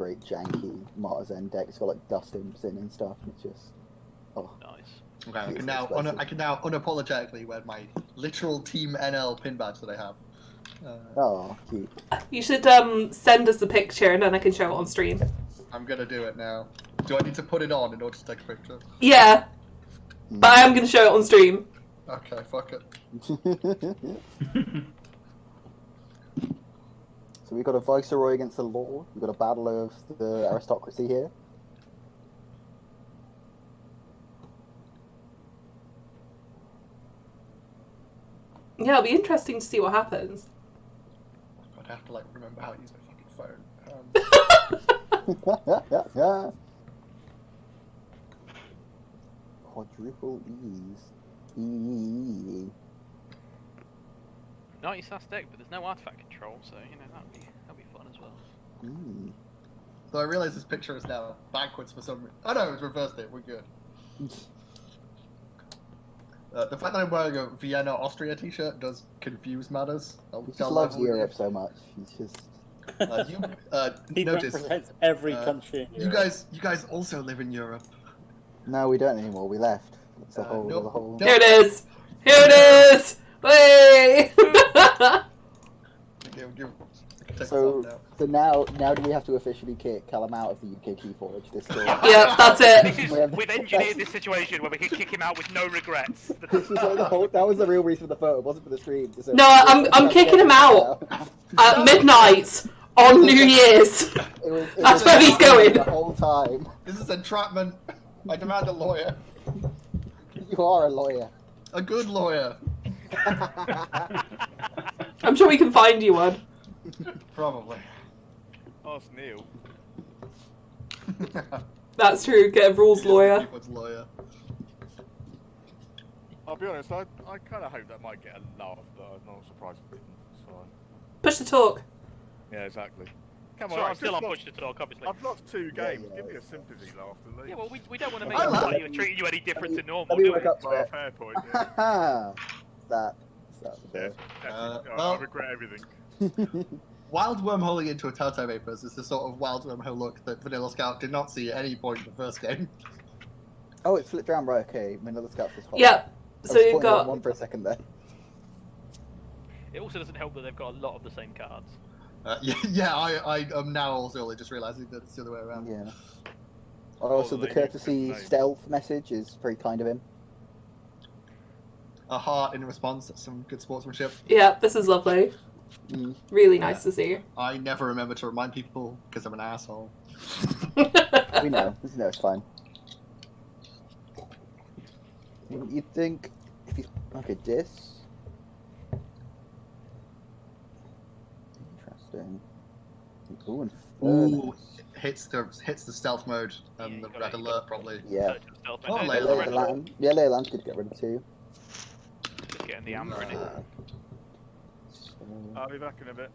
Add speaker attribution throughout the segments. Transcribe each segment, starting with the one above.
Speaker 1: great janky Martizen deck. It's got like dust imps in and stuff, and it's just
Speaker 2: Nice.
Speaker 3: Okay, I can now unapologetically wear my literal Team NL pin badge that I have.
Speaker 1: Cute.
Speaker 4: You should send us the picture and then I can show it on stream.
Speaker 3: I'm gonna do it now. Do I need to put it on in order to take a picture?
Speaker 4: Yeah, but I am going to show it on stream.
Speaker 3: Okay, fuck it.
Speaker 1: So we've got a Viceroy against the Law. We've got a battle of the aristocracy here.
Speaker 4: Yeah, it'll be interesting to see what happens.
Speaker 3: I'd have to like remember how to use my fucking phone.
Speaker 1: Quadruple E's.
Speaker 2: Nice ass deck, but there's no artifact control, so you know that'll be fun as well.
Speaker 3: So I realise this picture is now backwards for some reason. Oh no, it's reversed it. We're good. The fact that I'm wearing a Vienna, Austria t-shirt does confuse matters.
Speaker 1: He just loves Europe so much. He's just.
Speaker 5: He
Speaker 3: notice
Speaker 5: represents every country.
Speaker 3: You guys also live in Europe.
Speaker 1: No, we don't anymore. We left. That's the whole.
Speaker 3: Nope.
Speaker 1: The whole...
Speaker 4: Here it is! Here it is! Wait!
Speaker 1: So now do we have to officially kick Callum out of the UK Keyforge this game?
Speaker 4: Yeah, that's it.
Speaker 2: We've engineered this situation where we can kick him out with no regrets.
Speaker 1: This was like that was the real reason for the photo. It wasn't for the stream.
Speaker 4: No, I'm kicking him out at midnight on New Year's. That's where he's going.
Speaker 1: The whole time.
Speaker 3: This is entrapment. I demand a lawyer.
Speaker 1: You are a lawyer.
Speaker 3: A good lawyer.
Speaker 4: I'm sure we can find you one.
Speaker 3: Probably.
Speaker 6: Ask Neil.
Speaker 4: That's true. Get a rules lawyer.
Speaker 3: Lawyer.
Speaker 6: I'll be honest, I kind of hope that might get a laugh, but I'm not surprised it didn't. So.
Speaker 4: Push to talk.
Speaker 6: Yeah, exactly. Come on,
Speaker 2: Sorry, I'm still on push to talk, obviously.
Speaker 6: I've lost 2 games. Give me a sympathy laugh at least.
Speaker 2: Yeah, well, we don't want to make it like you're treating you any different to normal, do we?
Speaker 6: Well, fair point. Yeah.
Speaker 1: That's
Speaker 6: Yeah,
Speaker 3: well-
Speaker 6: I regret everything.
Speaker 3: Wild wormholing into a Telltale Vapors is the sort of wild wormhole look that Vanillascout did not see at any point in the first game.
Speaker 1: Oh, it's flipped around, right? Okay, Vanillascout's just.
Speaker 4: Yep. So you've got
Speaker 1: one for a second there.
Speaker 2: It also doesn't help that they've got a lot of the same cards.
Speaker 3: I am now also only just realising that it's the other way around.
Speaker 1: Yeah. Also, the courtesy stealth message is very kind of him.
Speaker 3: A heart in response, that's some good sportsmanship.
Speaker 4: Yeah, this is lovely. Really nice to see.
Speaker 3: I never remember to remind people because I'm an asshole.
Speaker 1: We know it's fine. You'd think if he's okay, this. Interesting. Ooh, and
Speaker 3: Ooh, hits the stealth mode and the red alert probably.
Speaker 1: Yeah.
Speaker 3: Oh,
Speaker 1: Leyland. Yeah, Leyland could get rid of 2.
Speaker 2: Just getting the amber in it.
Speaker 6: I'll be back in a bit.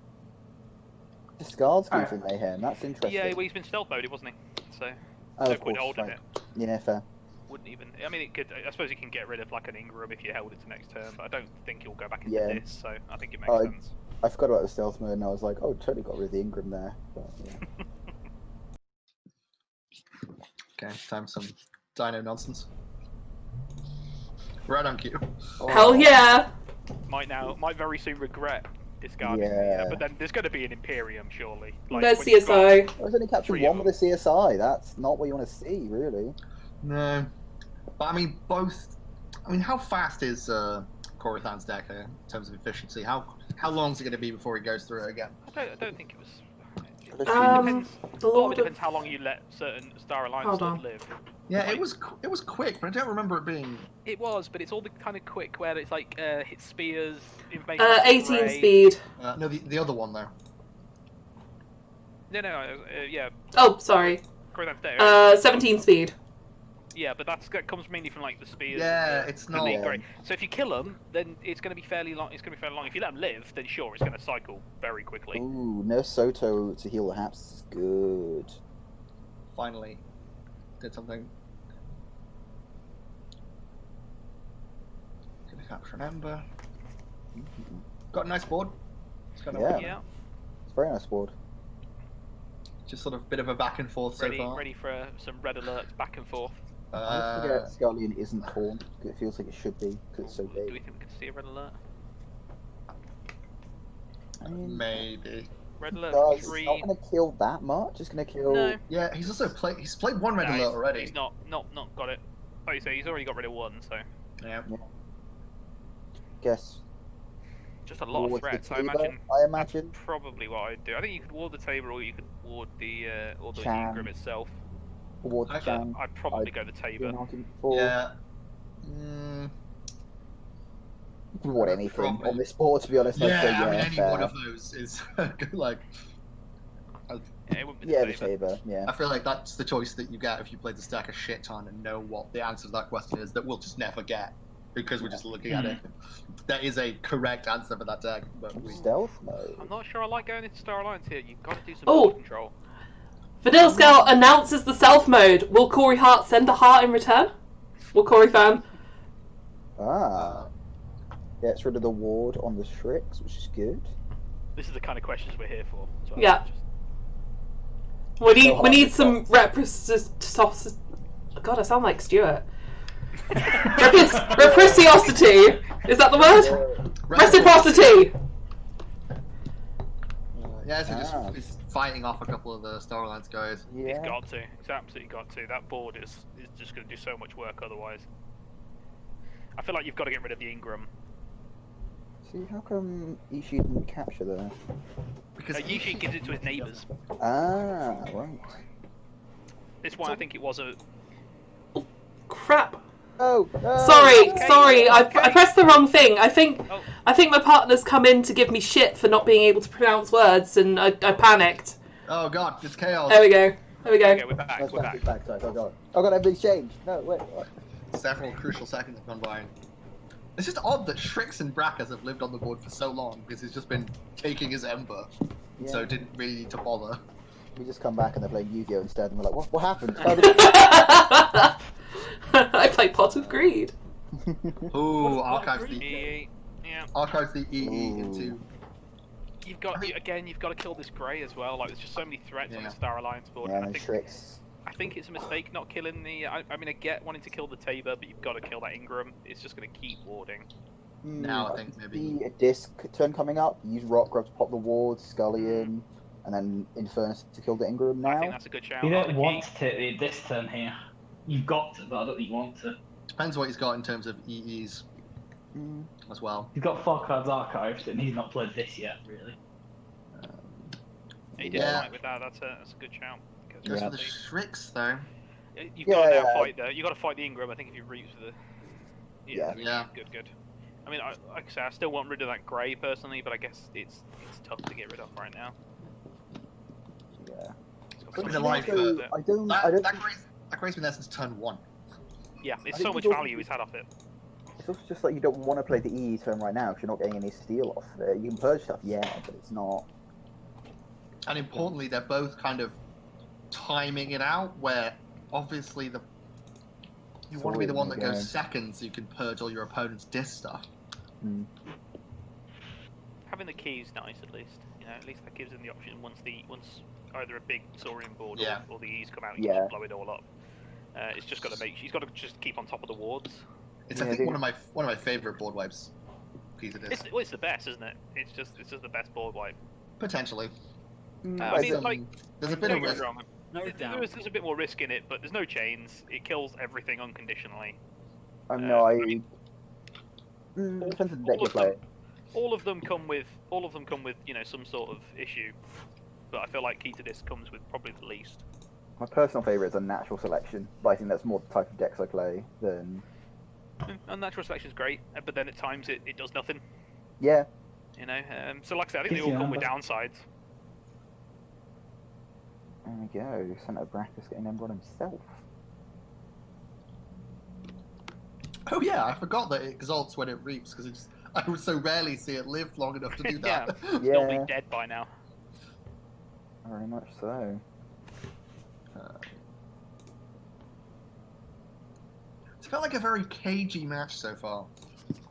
Speaker 1: Discards goes in Mayhem. That's interesting.
Speaker 2: Yeah, well, he's been stealth mode, wasn't he? So
Speaker 1: Oh,
Speaker 2: no
Speaker 1: of
Speaker 2: point
Speaker 1: course,
Speaker 2: holding
Speaker 1: right.
Speaker 2: it.
Speaker 1: Yeah, fair.
Speaker 2: Wouldn't even. I mean, it could. I suppose you can get rid of like an Ingram if you held it to next turn, but I don't think you'll go back into
Speaker 1: Yeah.
Speaker 2: this. So I think it makes sense.
Speaker 1: I forgot about the stealth mode, and I was like, oh, totally got rid of the Ingram there. But, yeah.
Speaker 3: Okay, time for some dino nonsense. Right on cue.
Speaker 4: Hell yeah!
Speaker 2: Might very soon regret discarding.
Speaker 1: Yeah.
Speaker 2: But then there's going to be an Imperium, surely. Like,
Speaker 4: No
Speaker 2: when you've got-
Speaker 4: CSI.
Speaker 1: I was only captured
Speaker 2: 3 of
Speaker 1: 1 with a CSI. That's not what you want to see, really.
Speaker 3: No, but I mean both. I mean, how fast is coraythan's deck in terms of efficiency? How long is it going to be before he goes through it again?
Speaker 2: I don't think it was.
Speaker 4: The
Speaker 2: A lot of it
Speaker 4: Lord of...
Speaker 2: depends how long you let certain Star Alliance
Speaker 4: Hold
Speaker 2: stuff
Speaker 4: on.
Speaker 2: live.
Speaker 3: Yeah,
Speaker 2: Like-
Speaker 3: it was quick, but I don't remember it being.
Speaker 2: It was, but it's all the kind of quick where it's like hit spears, information.
Speaker 4: 18
Speaker 2: array.
Speaker 4: speed.
Speaker 3: No, the other one though.
Speaker 2: No, yeah.
Speaker 4: Oh, sorry.
Speaker 2: Coraythan's deck.
Speaker 4: 17 speed.
Speaker 2: Yeah, but that comes mainly from like the spears.
Speaker 3: Yeah,
Speaker 2: and
Speaker 3: it's
Speaker 2: the
Speaker 3: not-
Speaker 2: elite grade. So if you kill them, then it's going to be fairly long. It's going to be fairly long. If you let them live, then sure, it's going to cycle very quickly.
Speaker 1: Ooh, Nurse Soto to heal the Haps is good.
Speaker 3: Finally, did something. Gonna capture an ember. Got a nice board. It's got
Speaker 1: Yeah.
Speaker 2: Yeah.
Speaker 1: It's a very nice board.
Speaker 3: Just sort of a bit of a back and forth so far.
Speaker 2: Ready for some red alerts back and forth.
Speaker 1: I forget Scullion isn't torn. It feels like it should be because it's so
Speaker 2: Do
Speaker 1: big.
Speaker 2: we think we can see a red alert?
Speaker 1: I mean,
Speaker 3: Maybe.
Speaker 2: Red alert
Speaker 1: it's
Speaker 2: 3.
Speaker 1: not going to kill that much. It's going to kill.
Speaker 2: No.
Speaker 3: Yeah, he's also played. He's played one red
Speaker 2: No,
Speaker 3: alert already.
Speaker 2: He's not got it. Like you say, he's already got rid of one, so
Speaker 3: Yeah.
Speaker 1: Guess.
Speaker 2: just a lot of
Speaker 1: ward the
Speaker 2: threats. I
Speaker 1: Tabor,
Speaker 2: imagine.
Speaker 1: I imagine.
Speaker 2: That's probably what I'd do. I think you could ward the Tabor, or you could ward the
Speaker 1: Chan.
Speaker 2: Ingram itself.
Speaker 1: Ward
Speaker 3: I-
Speaker 1: Chan.
Speaker 2: I'd probably go the Tabor.
Speaker 3: Yeah.
Speaker 1: You can ward anything
Speaker 3: Probably.
Speaker 1: on this board, to be honest. I'd say,
Speaker 3: Yeah, I mean, any
Speaker 1: fair.
Speaker 3: one of those is like.
Speaker 2: Yeah, it wouldn't be
Speaker 1: Yeah,
Speaker 2: the
Speaker 1: the
Speaker 2: Tabor.
Speaker 1: Tabor. Yeah.
Speaker 3: I feel like that's the choice that you get if you play the stack a shit ton and know what the answer to that question is that we'll just never get because we're just looking at it. There is a correct answer for that deck, but we...
Speaker 1: Stealth mode.
Speaker 2: I'm not sure I like going into Star Alliance here. You've got to do some
Speaker 4: Oh.
Speaker 2: board control.
Speaker 4: Vanillascout announces the self mode. Will Corey Hart send a heart in return? Will coraythan?
Speaker 1: Gets rid of the ward on the Shrix, which is good.
Speaker 2: This is the kind of questions we're here for. So
Speaker 4: Yeah. We need some reciprocity. God, I sound like Stuart. Reciprocity. Is that the word? Reciprocity.
Speaker 3: Yeah, so he's fighting off a couple of the Star Alliance guys.
Speaker 1: Yeah.
Speaker 2: He's got to. He's absolutely got to. That board is just going to do so much work otherwise. I feel like you've got to get rid of the Ingram.
Speaker 1: See, how come Ishii didn't capture there?
Speaker 3: Because
Speaker 2: Yishi gives it to his neighbours.
Speaker 1: Right.
Speaker 2: This one, I think it was a...
Speaker 4: Crap.
Speaker 1: Oh,
Speaker 4: Sorry. I pressed the wrong thing. I think
Speaker 2: Oh.
Speaker 4: my partner's come in to give me shit for not being able to pronounce words, and I panicked.
Speaker 3: Oh god, it's chaos.
Speaker 4: There we go.
Speaker 2: Okay, we're back.
Speaker 1: That's
Speaker 2: We're
Speaker 1: back.
Speaker 2: back.
Speaker 1: Sorry, oh god, everything's changed. No, wait. What?
Speaker 3: Several crucial seconds have gone by. It's just odd that Shrix and Brackers have lived on the board for so long because he's just been taking his Ember,
Speaker 1: Yeah.
Speaker 3: so didn't really need to bother.
Speaker 1: We just come back and they're playing Yu-Gi-Oh instead, and we're like, what happened?
Speaker 4: I play Pot of Greed.
Speaker 3: Ooh, archives the
Speaker 2: Yeah.
Speaker 3: archives the EE
Speaker 1: Ooh.
Speaker 3: into.
Speaker 2: You've got you've got to kill this grey as well. Like, there's just so many threats on
Speaker 3: Yeah.
Speaker 2: the Star Alliance board.
Speaker 1: Yeah,
Speaker 2: and
Speaker 1: and Shrix.
Speaker 2: I think it's a mistake not killing the. I mean, I get wanting to kill the Tabor, but you've got to kill that Ingram. It's just going to keep warding.
Speaker 3: Now I think maybe-
Speaker 1: See a disc turn coming up. Use Rock Grub to pop the ward, Scullion, and then Infernus to kill the Ingram
Speaker 2: I think
Speaker 1: now.
Speaker 2: that's a good shout.
Speaker 7: You
Speaker 2: On
Speaker 7: don't
Speaker 2: the
Speaker 7: want
Speaker 2: key.
Speaker 7: to take this turn here. You've got to, but I don't think you want to.
Speaker 3: Depends what he's got in terms of EEs as well.
Speaker 7: He's got 4 cards archived, and he's not played this yet, really.
Speaker 2: He did
Speaker 3: Yeah.
Speaker 2: fight with that. That's a good shout.
Speaker 3: Goes
Speaker 1: Yeah.
Speaker 3: for the Shrix though.
Speaker 2: You've got to now
Speaker 1: Yeah.
Speaker 2: fight the. You got to fight the Ingram. I think if you reach the.
Speaker 1: Yeah.
Speaker 3: Yeah.
Speaker 2: Good. I mean, like I say, I still want rid of that grey personally, but I guess it's tough to get rid of right now.
Speaker 1: Yeah.
Speaker 2: It's got
Speaker 3: Put me
Speaker 2: so
Speaker 3: the
Speaker 2: much
Speaker 3: life
Speaker 2: work
Speaker 3: for-
Speaker 2: with it.
Speaker 1: I don't.
Speaker 3: That Grace been there since turn 1.
Speaker 2: Yeah, it's
Speaker 1: think
Speaker 2: so much
Speaker 1: you don't-
Speaker 2: value he's had off it.
Speaker 1: It's also just like you don't want to play the EE turn right now because you're not getting any steal off it. You can purge stuff, yeah, but it's not.
Speaker 3: And importantly, they're both kind of timing it out where obviously you want to be the one that
Speaker 1: Yeah.
Speaker 3: goes second so you can purge all your opponent's disc stuff.
Speaker 2: Having the key is nice at least. You know, at least that gives him the option once either a big Saurian board
Speaker 3: Yeah.
Speaker 2: or the E's come out, you can just blow it all up. It's just got to he's got to just keep on top of the wards.
Speaker 3: It's
Speaker 1: Yeah,
Speaker 3: I think
Speaker 1: dude.
Speaker 3: one of my favorite board wipes. Piece of this.
Speaker 2: It's the best, isn't it? It's just the best board wipe.
Speaker 3: Potentially.
Speaker 2: I mean, like,
Speaker 3: There's a bit
Speaker 2: don't
Speaker 3: of
Speaker 2: get me
Speaker 3: risk.
Speaker 2: wrong. There's a bit more risk in it, but there's no chains. It kills everything unconditionally.
Speaker 1: No,
Speaker 2: I
Speaker 1: I.
Speaker 2: mean,
Speaker 1: Depends on the deck you're playing.
Speaker 2: all of them come with some sort of issue, but I feel like Key to This comes with probably the least.
Speaker 1: My personal favourite is Unnatural Selection, but I think that's more the type of decks I play than.
Speaker 2: Unnatural Selection is great, but then at times it does nothing.
Speaker 1: Yeah.
Speaker 2: You know, so like I said, I think they all come with downsides.
Speaker 1: There we go. Senator Brackus getting Ember on himself.
Speaker 3: Oh yeah, I forgot that it exalts when it reaps because I would so rarely see it live long enough to do that.
Speaker 2: It's normally dead by now.
Speaker 1: Very much so.
Speaker 3: It's felt like a very cagey match so far.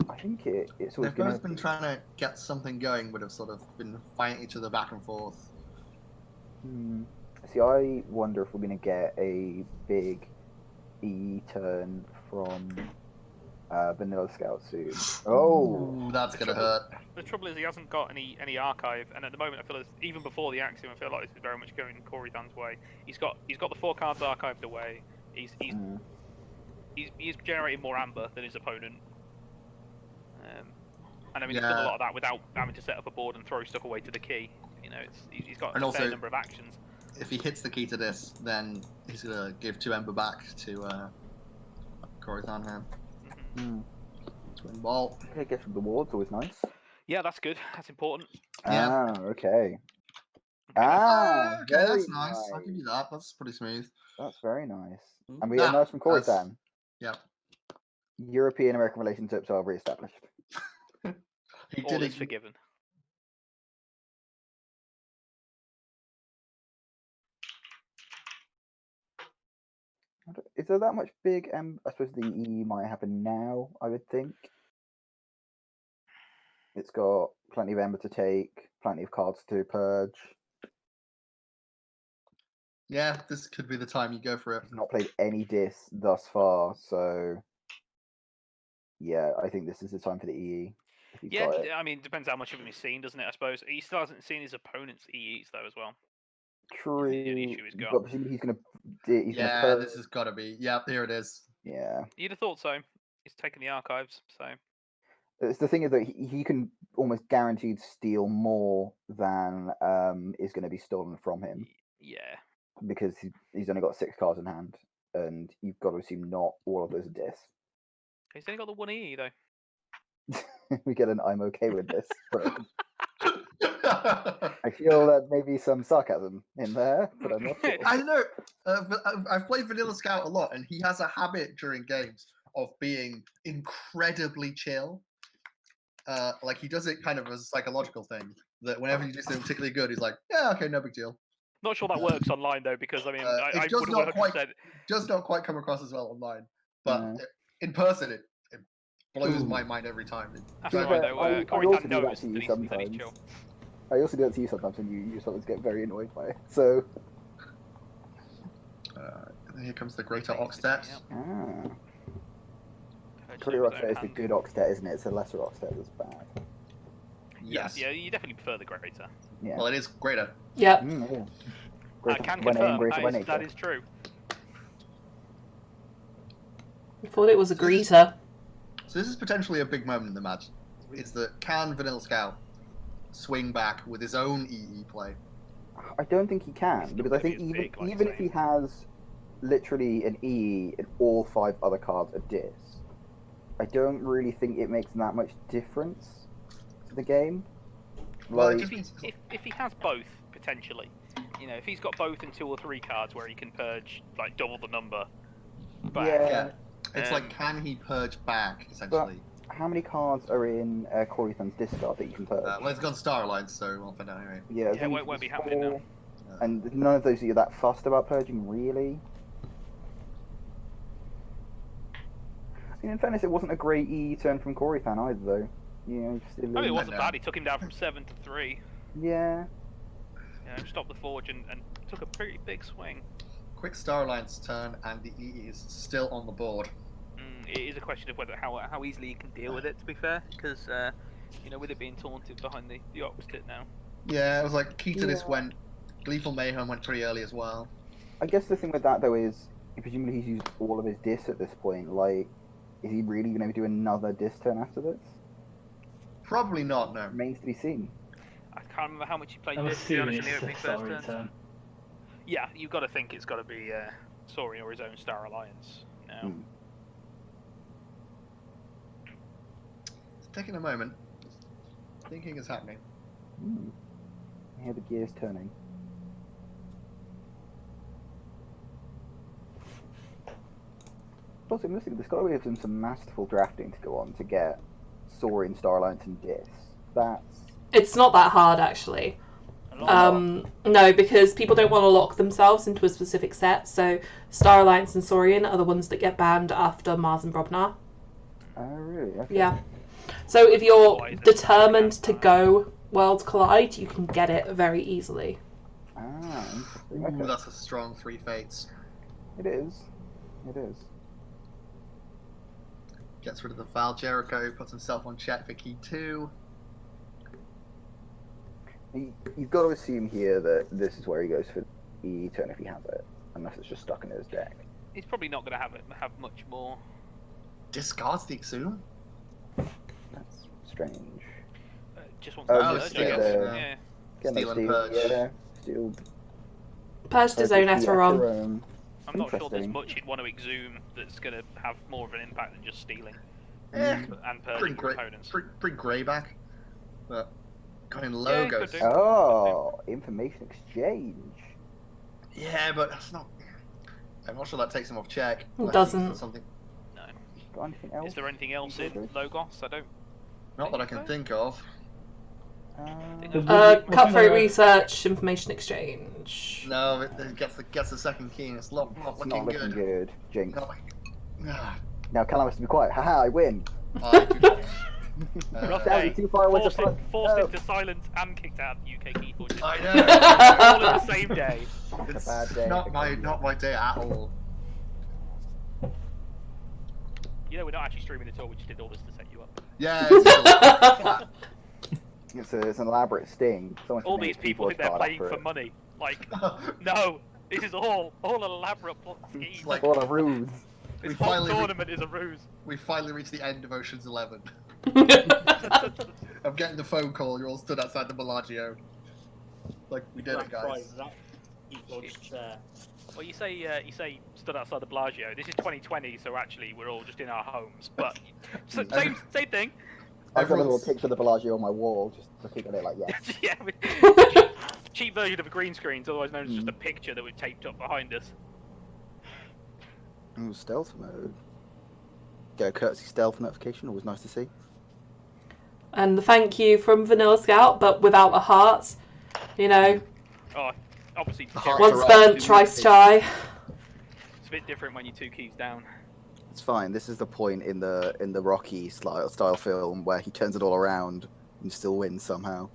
Speaker 1: I think it's always
Speaker 3: They've
Speaker 1: going
Speaker 3: both been trying to get something going, but have sort of been fighting each other back and forth.
Speaker 1: See, I wonder if we're going to get a big E turn from Vanillascout soon. Oh,
Speaker 3: Ooh, that's gonna hurt.
Speaker 2: The trouble is he hasn't got any archive, and at the moment I feel as even before the Axiom, I feel like this is very much going coraythan's way. He's got the 4 cards archived away. He's generating more amber than his opponent. And I mean, he's done a lot of that without having to set up a board and throw stuff away to the key. You know, he's got a fair number of actions.
Speaker 3: If he hits the key to this, then he's gonna give 2 ember back to coraythan here. Twin ball.
Speaker 1: I guess the ward's always nice.
Speaker 2: Yeah, that's good. That's important.
Speaker 3: Yeah.
Speaker 1: Ah, okay.
Speaker 3: Okay, that's nice.
Speaker 1: nice.
Speaker 3: I'll give you that. That's pretty smooth.
Speaker 1: That's very nice. And we get nice from coraythan.
Speaker 3: Yeah.
Speaker 1: European-American relationships are re-established.
Speaker 3: He
Speaker 2: All
Speaker 3: did
Speaker 2: is forgiven.
Speaker 1: Is there that much big? I suppose the E might happen now. I would think. It's got plenty of ember to take, plenty of cards to purge.
Speaker 3: Yeah, this could be the time you go for it.
Speaker 1: He's not played any dis thus far, so yeah, I think this is the time for the EE.
Speaker 2: Yeah, I mean, depends how much of him he's seen, doesn't it? I suppose he still hasn't seen his opponent's EEs though, as well.
Speaker 1: True.
Speaker 2: The only issue he's got.
Speaker 1: But presumably he's gonna.
Speaker 3: This has got to be. Yep, here it is.
Speaker 1: Yeah.
Speaker 2: You'd have thought so. He's taken the archives, so.
Speaker 1: It's the thing is that he can almost guaranteed steal more than is going to be stolen from him.
Speaker 2: Yeah.
Speaker 1: Because he's only got 6 cards in hand, and you've got to assume not all of those are dis.
Speaker 2: He's only got the 1 EE though.
Speaker 1: We get an I'm okay with this. But I feel that maybe some sarcasm in there, but I'm not sure.
Speaker 3: I know. I've played Vanillascout a lot, and he has a habit during games of being incredibly chill. Like he does it kind of as a psychological thing. That whenever you do something particularly good, he's like, "Yeah, okay, no big deal."
Speaker 2: Not sure that works online though, because I mean, I
Speaker 3: does
Speaker 2: would
Speaker 3: not
Speaker 2: 100%.
Speaker 3: Does not quite come across as well online, but in person it blows my mind every time.
Speaker 2: That's right though. coraythan knows that he's chill.
Speaker 1: I also do that to you sometimes, and you sometimes get very annoyed by it. So.
Speaker 3: Here comes the Greater Oxtet.
Speaker 1: Ah. Greater Oxtet is the good Oxtet, isn't it? It's a lesser Oxtet that's bad.
Speaker 3: Yes.
Speaker 2: Yeah, you definitely prefer the Greater.
Speaker 1: Yeah.
Speaker 3: Well, it is Greater.
Speaker 4: Yep.
Speaker 1: Yeah.
Speaker 2: I can confirm that is true.
Speaker 4: I thought it was a greeter.
Speaker 3: So this is potentially a big moment in the match. Is that can Vanillascout swing back with his own EE play?
Speaker 1: I don't think he can, because I think even if he has literally an EE and all 5 other cards are dis, I don't really think it makes that much difference to the game.
Speaker 3: Well,
Speaker 1: Like,
Speaker 2: if he has both, potentially, you know, if he's got both and 2 or 3 cards where he can purge like double the number back.
Speaker 1: Yeah.
Speaker 3: It's like, can he purge back, essentially?
Speaker 1: But how many cards are in coraythan's discard that you can purge?
Speaker 3: Well, it's gone Star Alliance, so we'll find out anyway.
Speaker 1: Yeah,
Speaker 2: it won't be happening now.
Speaker 1: And none of those that you're that fussed about purging, really. I mean, in fairness, it wasn't a great EE turn from coraythan either, though. You know, just
Speaker 2: I mean, it wasn't bad. He took him down from 7 to 3.
Speaker 1: Yeah.
Speaker 2: You know, stopped the forge and took a pretty big swing.
Speaker 3: Quick Star Alliance turn, and the EE is still on the board.
Speaker 2: It is a question of how easily he can deal with it, to be fair, because you know, with it being taunted behind the Oxtet now.
Speaker 3: Yeah, it was like key to this went. Gleeful Mayhem went pretty early as well.
Speaker 1: I guess the thing with that though is, presumably he's used all of his dis at this point. Like, is he really going to do another dis turn after this?
Speaker 3: Probably not. No.
Speaker 1: Remains to be seen.
Speaker 2: I can't remember how much he played
Speaker 7: I'm
Speaker 2: this. To be honest,
Speaker 7: assuming
Speaker 2: in the
Speaker 7: it's
Speaker 2: opening
Speaker 7: a
Speaker 2: first
Speaker 7: sorry
Speaker 2: turn.
Speaker 7: turn.
Speaker 2: Yeah, you've got to think it's got to be Saurian or his own Star Alliance now.
Speaker 3: It's taking a moment. Thinking is happening.
Speaker 1: I hear the gears turning. Also, listen, there's got to be some masterful drafting to go on to get Saurian, Star Alliance, and Dis.
Speaker 4: It's not that hard, actually. No, because people don't want to lock themselves into a specific set, so Star Alliance and Saurian are the ones that get banned after Mars and Brobnar.
Speaker 1: Oh, really? Okay.
Speaker 4: Yeah. So if you're determined to go Worlds Collide, you can get it very easily.
Speaker 1: Ah, interesting.
Speaker 3: Ooh,
Speaker 1: Okay.
Speaker 3: that's a strong 3 fates.
Speaker 1: It is. It is.
Speaker 3: Gets rid of the foul Jericho, puts himself on check for key 2.
Speaker 1: You've got to assume here that this is where he goes for the EE turn if he has it, unless it's just stuck in his deck.
Speaker 2: He's probably not going to have much more.
Speaker 3: Discards the Exhume?
Speaker 1: That's strange.
Speaker 2: Just wants
Speaker 1: Oh,
Speaker 2: to
Speaker 3: just
Speaker 2: purge, I
Speaker 3: get
Speaker 2: guess.
Speaker 3: the-
Speaker 2: Yeah.
Speaker 1: Get
Speaker 3: Steal
Speaker 1: no
Speaker 3: and
Speaker 1: steal,
Speaker 3: purge.
Speaker 1: yeah. Steal.
Speaker 4: Purged his own Etheron.
Speaker 2: I'm not sure there's
Speaker 1: Interesting.
Speaker 2: much he'd want to exhume that's going to have more of an impact than just stealing
Speaker 3: Eh,
Speaker 2: and
Speaker 3: bring
Speaker 2: purging
Speaker 3: Grey,
Speaker 2: your opponents.
Speaker 3: bring Grey back. But going
Speaker 2: Yeah,
Speaker 3: low
Speaker 2: could
Speaker 3: goes.
Speaker 2: do.
Speaker 1: Oh, information exchange.
Speaker 3: Yeah, but that's not. I'm not sure that takes him off check.
Speaker 4: It
Speaker 3: unless
Speaker 4: doesn't.
Speaker 3: he's Something.
Speaker 2: No.
Speaker 1: Got anything else?
Speaker 2: Is there anything else in Logos? I don't.
Speaker 3: Not that I can think of.
Speaker 4: Cutthroat research, information exchange.
Speaker 3: No, it gets the second key, and it's not
Speaker 1: It's
Speaker 3: looking
Speaker 1: not looking
Speaker 3: good.
Speaker 1: good. Jinx.
Speaker 3: Not like-
Speaker 1: Now Callum has to be quiet. Haha, I win.
Speaker 3: I do not.
Speaker 2: Rough
Speaker 1: That
Speaker 2: day.
Speaker 1: was too far away to
Speaker 2: Forced
Speaker 1: Oh.
Speaker 2: into silence and kicked out of the UK Keyforge.
Speaker 3: I
Speaker 2: All
Speaker 3: know.
Speaker 2: in the same day.
Speaker 3: It's
Speaker 1: bad day
Speaker 3: not
Speaker 1: for
Speaker 3: my
Speaker 1: Callum.
Speaker 3: not my day at all.
Speaker 2: You know, we're not actually streaming at all. We just did all this to set you up.
Speaker 3: Yeah. It's
Speaker 1: It's an elaborate sting. Someone should
Speaker 2: All
Speaker 1: name
Speaker 2: these
Speaker 1: a
Speaker 2: people think
Speaker 1: keyboard
Speaker 2: they're
Speaker 1: card
Speaker 2: playing
Speaker 1: after
Speaker 2: for
Speaker 1: it.
Speaker 2: money. Like, no, this is all an elaborate plot scheme.
Speaker 3: It's like-
Speaker 1: What a ruse.
Speaker 2: This
Speaker 3: we
Speaker 2: whole
Speaker 3: finally re-
Speaker 2: tournament is a ruse.
Speaker 3: we finally reached the end of Ocean's 11. I'm getting the phone call. You're all stood outside the Bellagio. Like we did it, guys.
Speaker 2: Well, you say stood outside the Bellagio. This is 2020, so actually we're all just in our homes. But same thing.
Speaker 1: I've got a little
Speaker 3: Everyone's-
Speaker 1: picture of the Bellagio on my wall, just looking at it like, yes.
Speaker 2: Yeah, cheap version of a green screen, otherwise known as just a picture that we've taped up behind us.
Speaker 1: Ooh, stealth mode. Get a courtesy stealth notification, always nice to see.
Speaker 4: And the thank you from Vanillascout, but without a heart. You know,
Speaker 2: Oh, obviously,
Speaker 3: The heart
Speaker 4: once
Speaker 3: Correct.
Speaker 4: burnt, twice shy.
Speaker 2: it's a bit different when you're 2 keys down.
Speaker 1: It's fine. This is the point in the Rocky style film where he turns it all around and still wins somehow.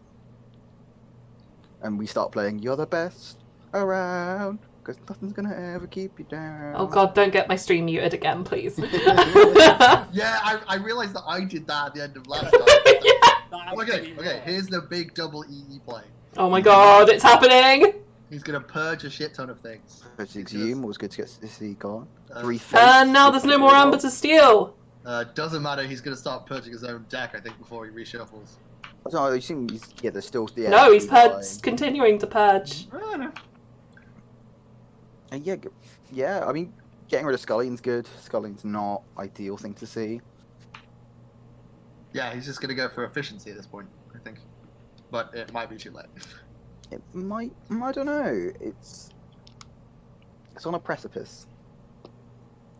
Speaker 1: And we start playing "You're the best around, 'cause nothing's gonna ever keep you down."
Speaker 4: Oh god, don't get my stream muted again, please.
Speaker 3: Yeah, I realized that I did that at the end of last time. Okay, here's the big double EE play.
Speaker 4: Oh my god, it's happening!
Speaker 3: He's gonna purge a shit ton of things.
Speaker 1: Courtesy exhume, always good to get this gone.
Speaker 3: Uh,
Speaker 1: 3 fates.
Speaker 4: And now there's no more amber to steal!
Speaker 3: Doesn't matter, he's gonna start purging his own deck, I think, before he reshuffles.
Speaker 1: No, you seem there's still
Speaker 4: No, he's
Speaker 1: purged.
Speaker 4: continuing to purge.
Speaker 3: Oh, no.
Speaker 1: And yeah. I mean, getting rid of Scullion's good. Scullion's not ideal thing to see.
Speaker 3: Yeah, he's just gonna go for efficiency at this point, I think. But it might be too late.
Speaker 1: It might. I don't know. It's on a precipice.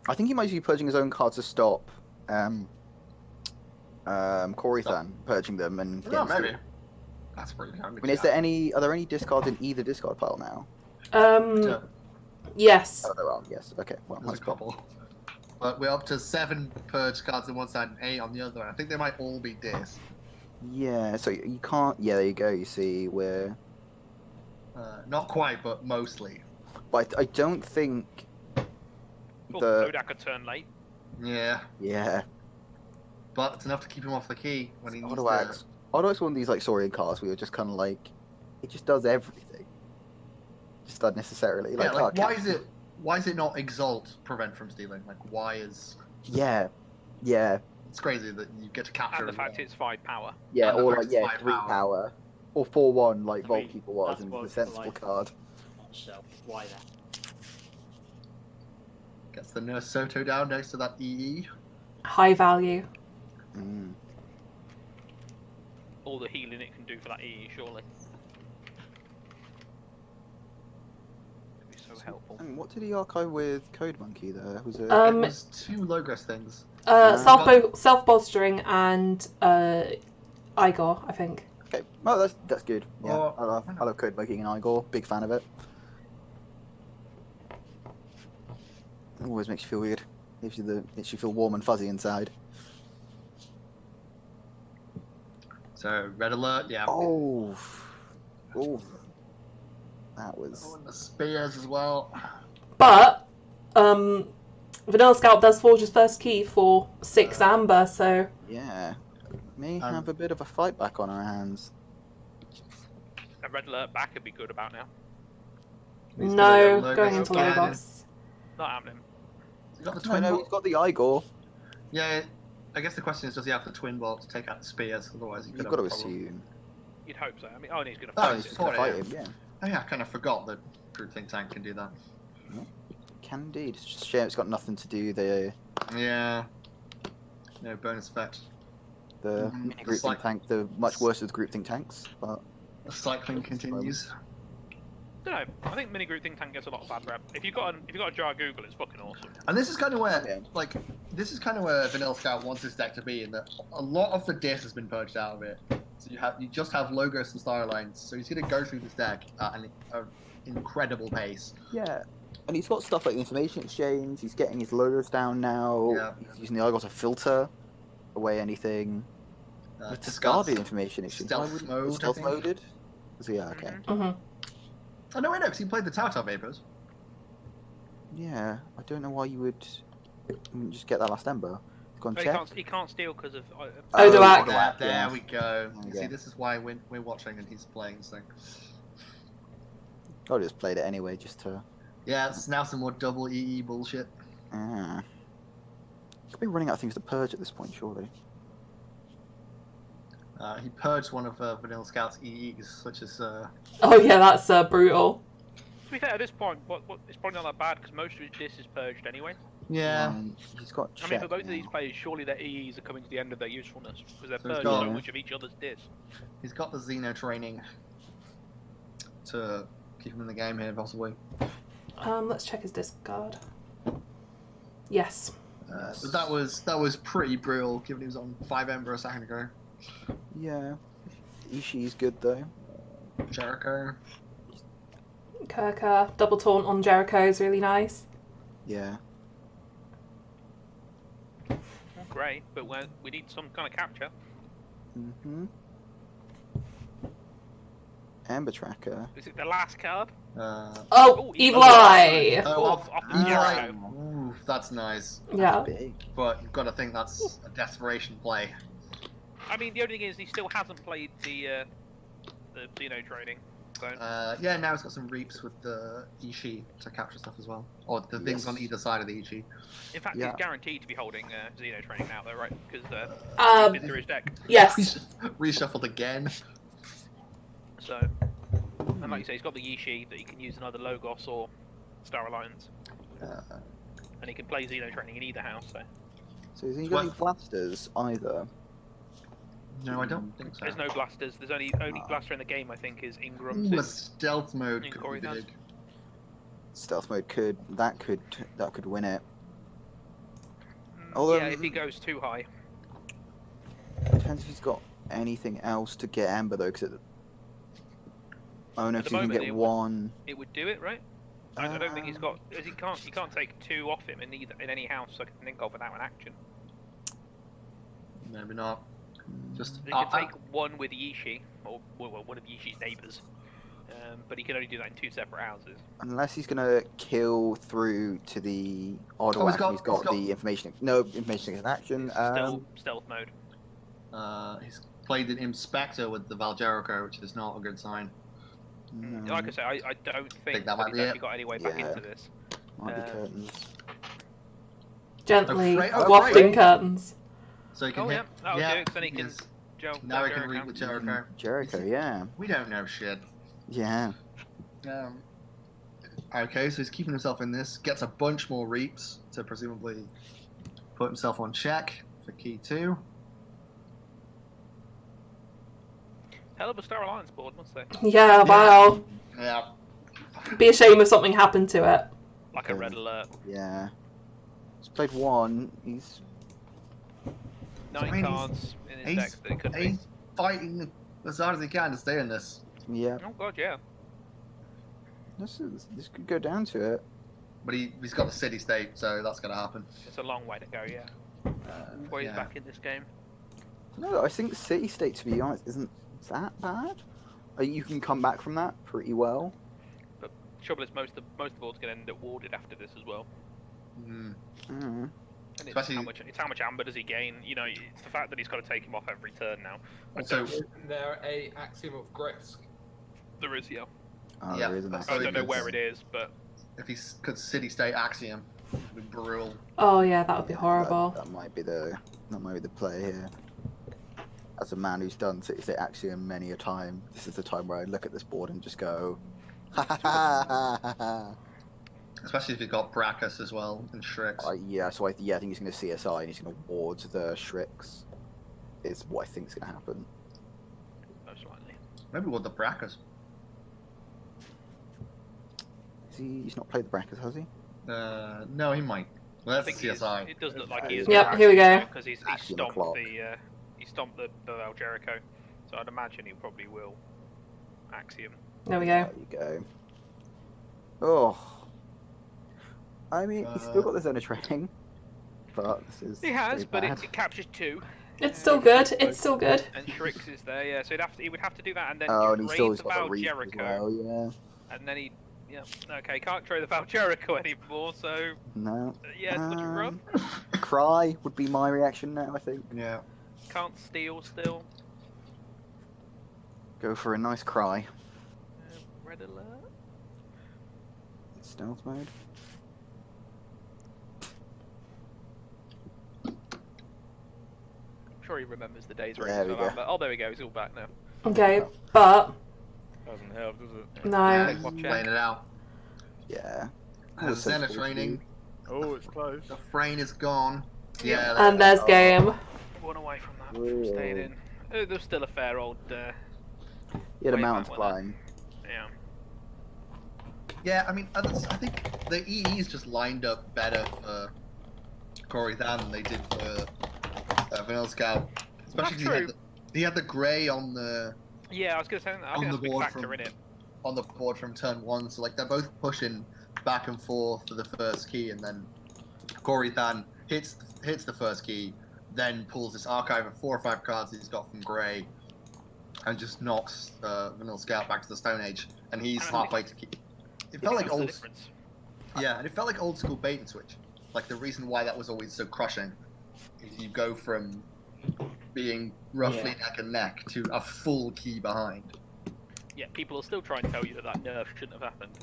Speaker 1: I think he might be purging his own cards to stop coraythan purging them and.
Speaker 3: Oh,
Speaker 1: getting
Speaker 3: maybe.
Speaker 1: still-
Speaker 3: That's pretty
Speaker 1: I mean, are there any discards in either discard pile now?
Speaker 3: Yeah,
Speaker 4: Yes.
Speaker 1: Oh, there are. Yes. Okay. Well,
Speaker 3: there's a
Speaker 1: that's cool.
Speaker 3: couple. But we're up to 7 purge cards on one side and 8 on the other. I think they might all be dis.
Speaker 1: Yeah. So you can't. Yeah. There you go. You see where.
Speaker 3: Not quite, but mostly.
Speaker 1: But I don't think.
Speaker 2: Oh,
Speaker 1: The
Speaker 2: Kodak could turn late.
Speaker 3: Yeah,
Speaker 1: yeah.
Speaker 3: but it's enough to keep him off the key when he needs to.
Speaker 1: Autoax one of these like Saurian cards where you're just kind of like, it just does everything. Just unnecessarily.
Speaker 3: Yeah, like
Speaker 1: oh,
Speaker 3: why is it not exalt prevent from stealing? Like why is
Speaker 1: Yeah.
Speaker 3: it's crazy that you get to capture
Speaker 2: And the
Speaker 3: as
Speaker 2: fact
Speaker 3: well.
Speaker 2: it's 5 power.
Speaker 1: Yeah,
Speaker 3: And the
Speaker 1: or
Speaker 3: fact
Speaker 1: like
Speaker 3: it's 5
Speaker 1: 3
Speaker 3: power.
Speaker 1: power. Or 4/1 like
Speaker 5: I
Speaker 1: Vault
Speaker 5: mean,
Speaker 1: Keeper was
Speaker 5: that's
Speaker 1: and
Speaker 5: what
Speaker 1: the
Speaker 5: it's
Speaker 1: sensible
Speaker 5: like.
Speaker 1: card.
Speaker 5: So why that?
Speaker 3: Gets the Nurse Soto down next to that EE.
Speaker 4: High value.
Speaker 1: Mm.
Speaker 2: All the healing it can do for that EE, surely. Could be so helpful.
Speaker 1: And what did he archive with Code Monkey there? Was it?
Speaker 3: It was 2 Logos things.
Speaker 4: Self-bolstering and Igor, I think.
Speaker 1: Okay, well that's good. Yeah,
Speaker 3: Or-
Speaker 1: I love Code Monkey and Igor. Big fan of it. Always makes you feel weird. Makes you feel warm and fuzzy inside.
Speaker 3: So red alert, yeah.
Speaker 1: Oh. That was.
Speaker 3: Oh, and the spears as well.
Speaker 4: But Vanillascout does forge his first key for 6 amber, so
Speaker 1: Yeah. May have a bit of a fight back on our hands.
Speaker 2: That red alert back would be good about now.
Speaker 3: He's
Speaker 4: no,
Speaker 3: gonna go
Speaker 4: going into
Speaker 3: again.
Speaker 4: Logos.
Speaker 2: Not happening.
Speaker 3: He's got the
Speaker 1: I
Speaker 3: twin
Speaker 1: know
Speaker 3: bolt.
Speaker 1: he's got the Igor.
Speaker 3: Yeah, I guess the question is, does he have the twin bolt to take out the spears? Otherwise, he could
Speaker 1: You've
Speaker 3: have
Speaker 1: got to
Speaker 3: a problem.
Speaker 1: assume.
Speaker 2: You'd hope so. I mean, he's going to
Speaker 3: Oh,
Speaker 2: fight
Speaker 3: he's
Speaker 2: it.
Speaker 3: fought
Speaker 1: Fight
Speaker 3: it.
Speaker 1: him, yeah.
Speaker 3: Oh yeah, I kind of forgot that Crude Think Tank can do that.
Speaker 1: Can indeed. It's just a shame it's got nothing to do the
Speaker 3: Yeah. No bonus effect.
Speaker 1: mini group think tank. The much worse of the group think tanks, but
Speaker 3: The cycling continues.
Speaker 2: No, I think mini group think tank gets a lot of bad rep. If you've got a jar Google, it's fucking awesome.
Speaker 3: And this is kind of where,
Speaker 1: Yeah.
Speaker 3: like, this is kind of where Vanillascout wants his deck to be, in that a lot of the diss has been purged out of it. So you just have Logos and Star Alliance. So he's going to go through this deck at an incredible pace.
Speaker 1: yeah. And he's got stuff like the information exchange. He's getting his loaders down now.
Speaker 3: Yeah.
Speaker 1: He's using the Igor to filter away anything. Discarded information exchange.
Speaker 3: Stealth mode. I
Speaker 1: Stealth
Speaker 3: think.
Speaker 1: moded. So yeah, okay.
Speaker 4: Mm-hmm.
Speaker 3: Oh no, wait, no, because he played the Tautar Vapors.
Speaker 1: Yeah, I don't know why you would just get that last ember. Go and
Speaker 2: No,
Speaker 1: check.
Speaker 2: he can't steal because of.
Speaker 4: Odoak.
Speaker 1: Odoak,
Speaker 3: There
Speaker 1: yeah.
Speaker 3: we go.
Speaker 1: There we
Speaker 3: You
Speaker 1: go.
Speaker 3: see, this is why we're watching and he's playing this thing.
Speaker 1: I just played it anyway, just to.
Speaker 3: Yeah, it's now some more double EE bullshit.
Speaker 1: Could be running out of things to purge at this point, surely.
Speaker 3: He purged one of Vanillascout's EEs, which is
Speaker 4: Oh yeah, that's brutal.
Speaker 2: To be fair, at this point, it's probably not that bad because most of his diss is purged anyway.
Speaker 3: yeah.
Speaker 1: He's got.
Speaker 2: I mean, for
Speaker 1: check
Speaker 2: both of these
Speaker 1: now.
Speaker 2: players, surely their EEs are coming to the end of their usefulness because they've
Speaker 3: So he's
Speaker 2: purged
Speaker 3: got-
Speaker 2: so much of each other's diss.
Speaker 3: He's got the Xeno training to keep him in the game here, possibly.
Speaker 4: Let's check his discard. Yes.
Speaker 3: But that was pretty brutal, given he was on 5 Ember a second ago.
Speaker 1: Yeah. Ishii's good though.
Speaker 3: Jericho.
Speaker 4: Kirka, double taunt on Jericho is really nice.
Speaker 1: Yeah.
Speaker 2: Well, great, but we need some kind of capture.
Speaker 1: Mhm. Ember tracker.
Speaker 2: Is it the last card?
Speaker 4: Oh, Evil Eye!
Speaker 2: Off the
Speaker 3: Eli.
Speaker 2: Jericho.
Speaker 3: Ooh, that's nice.
Speaker 4: Yeah.
Speaker 1: Big.
Speaker 3: But you've got to think that's a desperation play.
Speaker 2: I mean, the only thing is he still hasn't played the Xeno training. So
Speaker 3: Yeah, now he's got some reaps with the Ishii to capture stuff as well. Or the things
Speaker 1: Yes.
Speaker 3: on either side of the Ishii.
Speaker 2: in fact,
Speaker 1: Yeah.
Speaker 2: he's guaranteed to be holding Xeno training now, though, right? Because
Speaker 4: Um,
Speaker 2: he's been through his deck.
Speaker 4: Yes.
Speaker 3: Reshuffled again.
Speaker 2: So, and like you say, he's got the Yishi that he can use in either Logos or Star Alliance, and he can play Xeno training in either house. So
Speaker 1: So has he got any blasters either?
Speaker 3: No, I don't think so.
Speaker 2: there's no blasters. There's only blaster in the game, I think, is Ingram's.
Speaker 3: Ooh, a
Speaker 2: in-
Speaker 3: stealth mode
Speaker 2: in
Speaker 3: could be
Speaker 2: coraythan.
Speaker 3: big.
Speaker 1: Stealth mode could win it.
Speaker 2: Mm,
Speaker 1: Although-
Speaker 2: yeah, if he goes too high.
Speaker 1: Depends if he's got anything else to get Ember though, because I don't know
Speaker 2: At
Speaker 1: if
Speaker 2: the
Speaker 1: he can
Speaker 2: moment,
Speaker 1: get
Speaker 2: it
Speaker 1: one.
Speaker 2: It would do it, right? I don't think he's got. He can't take 2 off him in any house I can think of without an action.
Speaker 3: Maybe not. Just
Speaker 2: He can take 1 with Yishi, or well, one of Yishi's neighbours, but he can only do that in 2 separate houses.
Speaker 1: Unless he's gonna kill through to the odd
Speaker 3: Oh,
Speaker 1: whack,
Speaker 3: he's got-
Speaker 1: he's got
Speaker 3: he's got-
Speaker 1: the information. No information in action.
Speaker 2: Still stealth mode.
Speaker 3: he's played an Inspector with the Valjericho, which is not a good sign.
Speaker 1: no,
Speaker 2: Like I say, I don't think
Speaker 3: that
Speaker 2: that
Speaker 3: might
Speaker 2: he's
Speaker 3: be
Speaker 2: actually
Speaker 3: it.
Speaker 2: got any way back
Speaker 1: Yeah.
Speaker 2: into this.
Speaker 1: might be
Speaker 2: um,
Speaker 1: curtains.
Speaker 4: Gently
Speaker 3: Afraid-
Speaker 4: wafting
Speaker 3: afraid.
Speaker 4: curtains.
Speaker 3: So he can
Speaker 2: Oh
Speaker 3: hit.
Speaker 2: yeah, that'll do it. 'Cause then he can.
Speaker 3: is-
Speaker 2: Jericho
Speaker 3: Now he can read with Jericho.
Speaker 1: Jericho, yeah,
Speaker 3: We don't know shit.
Speaker 1: yeah.
Speaker 3: Okay, so he's keeping himself in this. Gets a bunch more reaps to presumably put himself on check for key 2.
Speaker 2: Hell of a Star Alliance board, must say.
Speaker 4: Yeah, wow.
Speaker 3: Yeah.
Speaker 4: Be a shame if something happened to it.
Speaker 2: Like a red alert.
Speaker 1: Yeah. He's played 1. He's
Speaker 2: 9
Speaker 3: I mean,
Speaker 2: cards in his
Speaker 3: he's-
Speaker 2: deck that it could be.
Speaker 3: He's fighting as hard as he can to stay in this.
Speaker 1: yeah.
Speaker 2: Oh god, yeah.
Speaker 1: This could go down to it.
Speaker 3: But he's got the city state, so that's going to happen.
Speaker 2: It's a long way to go, yeah. Before he's
Speaker 3: Yeah.
Speaker 2: back in this game.
Speaker 1: No, I think City State, to be honest, isn't that bad. You can come back from that pretty well.
Speaker 2: trouble is most of the board's going to end up warded after this as well.
Speaker 3: Mm.
Speaker 1: Mm.
Speaker 2: And
Speaker 3: Especially-
Speaker 2: it's how much amber does he gain? You know, it's the fact that he's got to take him off every turn now.
Speaker 3: Also,
Speaker 8: Isn't there a axiom of Gresk?
Speaker 2: There is, yeah.
Speaker 1: Oh,
Speaker 3: Yeah,
Speaker 1: there is an
Speaker 3: that's
Speaker 2: I
Speaker 1: axiom.
Speaker 2: don't know where it is, but
Speaker 3: if he could city-state axiom, it would be brutal.
Speaker 4: Oh yeah, that would be
Speaker 1: Yeah,
Speaker 4: horrible.
Speaker 1: That might be the play here. As a man who's done City State Axiom many a time, this is the time where I look at this board and just go, ha ha ha ha ha ha.
Speaker 3: Especially if you've got Brackus as well and Shreks.
Speaker 1: Yeah, so I think he's going to CSI and he's going to ward the Shrix. Is what I think is going to happen.
Speaker 2: most likely.
Speaker 3: Maybe with the Brackus.
Speaker 1: He's not played the brackets, has he?
Speaker 3: No, he might. Well,
Speaker 2: I
Speaker 3: that's
Speaker 2: think
Speaker 3: CSI.
Speaker 2: it does look like he is.
Speaker 4: Yep, here we go.
Speaker 2: Because he's
Speaker 1: Axiom
Speaker 2: stomped
Speaker 1: o'clock.
Speaker 2: he stomped the Val Jericho, so I'd imagine he probably will Axiom.
Speaker 4: There we
Speaker 1: There
Speaker 4: go.
Speaker 1: you go. Oh. I mean, he's still got the zone of training, but this is
Speaker 2: He has,
Speaker 1: pretty
Speaker 2: but
Speaker 1: bad.
Speaker 2: it captures 2.
Speaker 4: It's still good. It's still good.
Speaker 2: And Shrix is there, yeah. So he would have to do that, and then
Speaker 1: Oh, and he's
Speaker 2: trade
Speaker 1: still
Speaker 2: the
Speaker 1: got
Speaker 2: Val
Speaker 1: the reef as
Speaker 2: Jericho,
Speaker 1: well, yeah.
Speaker 2: and then okay, can't trade the Val Jericho anymore. So
Speaker 1: No.
Speaker 2: yeah, it's looking rough.
Speaker 1: Cry would be my reaction now, I think.
Speaker 3: Yeah.
Speaker 2: Can't steal still.
Speaker 1: Go for a nice cry.
Speaker 2: Red alert.
Speaker 1: Stealth mode.
Speaker 2: I'm sure he remembers the days where
Speaker 1: There
Speaker 2: he was
Speaker 1: we
Speaker 2: around, but oh, there we go. He's all back now.
Speaker 4: Okay, but
Speaker 6: Doesn't help, does it?
Speaker 4: no.
Speaker 3: Yeah,
Speaker 2: Watch
Speaker 3: he's
Speaker 2: out.
Speaker 3: playing it out.
Speaker 1: Yeah.
Speaker 3: Has
Speaker 1: So
Speaker 3: Xena
Speaker 1: cool
Speaker 3: training.
Speaker 6: Oh, it's close.
Speaker 3: The Frayne is gone. Yeah.
Speaker 4: And there's game.
Speaker 2: One away from that. From staying in. There's still a fair old.
Speaker 1: He had a
Speaker 2: Way
Speaker 1: mountain
Speaker 2: back
Speaker 1: to
Speaker 2: when
Speaker 1: climb.
Speaker 2: Yeah.
Speaker 3: Yeah, I mean, I think the EEs just lined up better for coraythan than they did for Vanillascout. Especially
Speaker 2: That's
Speaker 3: because he had the grey on the
Speaker 2: Yeah, I was gonna say that. I
Speaker 3: On
Speaker 2: think
Speaker 3: the
Speaker 2: that's a big
Speaker 3: board
Speaker 2: factor
Speaker 3: from-
Speaker 2: in it.
Speaker 3: on the board from turn 1, so like they're both pushing back and forth for the first key, and then coraythan hits the first key, then pulls this archive of 4 or 5 cards he's got from grey, and just knocks Vanillascout back to the Stone Age, and he's
Speaker 2: And I think-
Speaker 3: halfway to key. It
Speaker 2: I
Speaker 3: felt
Speaker 2: think
Speaker 3: like
Speaker 2: that's the
Speaker 3: old,
Speaker 2: difference.
Speaker 3: yeah, and it felt like old school bait and switch. Like the reason why that was always so crushing is you go from being roughly neck and neck to a full key behind.
Speaker 2: Yeah, people will still try and tell you that nerf shouldn't have happened.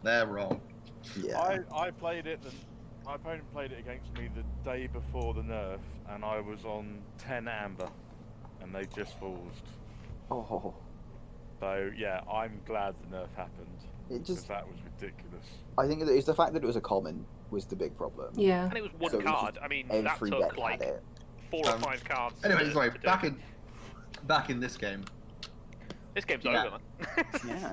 Speaker 3: They're wrong.
Speaker 1: Yeah.
Speaker 6: I played it, my opponent played it against me the day before the nerf, and I was on 10 amber, and they just forced.
Speaker 1: Oh.
Speaker 6: So yeah, I'm glad the nerf happened.
Speaker 1: It
Speaker 6: Because
Speaker 1: just.
Speaker 6: that was ridiculous.
Speaker 1: I think it's the fact that it was a common was the big problem.
Speaker 4: Yeah.
Speaker 2: And it was one
Speaker 1: So it was
Speaker 2: card. I mean, that
Speaker 1: Every
Speaker 2: took
Speaker 1: deck
Speaker 2: like
Speaker 1: had it.
Speaker 2: 4 or 5 cards.
Speaker 3: Anyway,
Speaker 2: to
Speaker 3: sorry,
Speaker 2: do.
Speaker 3: back in this game.
Speaker 2: This game's
Speaker 3: Yeah.
Speaker 2: over, man.
Speaker 1: Yeah.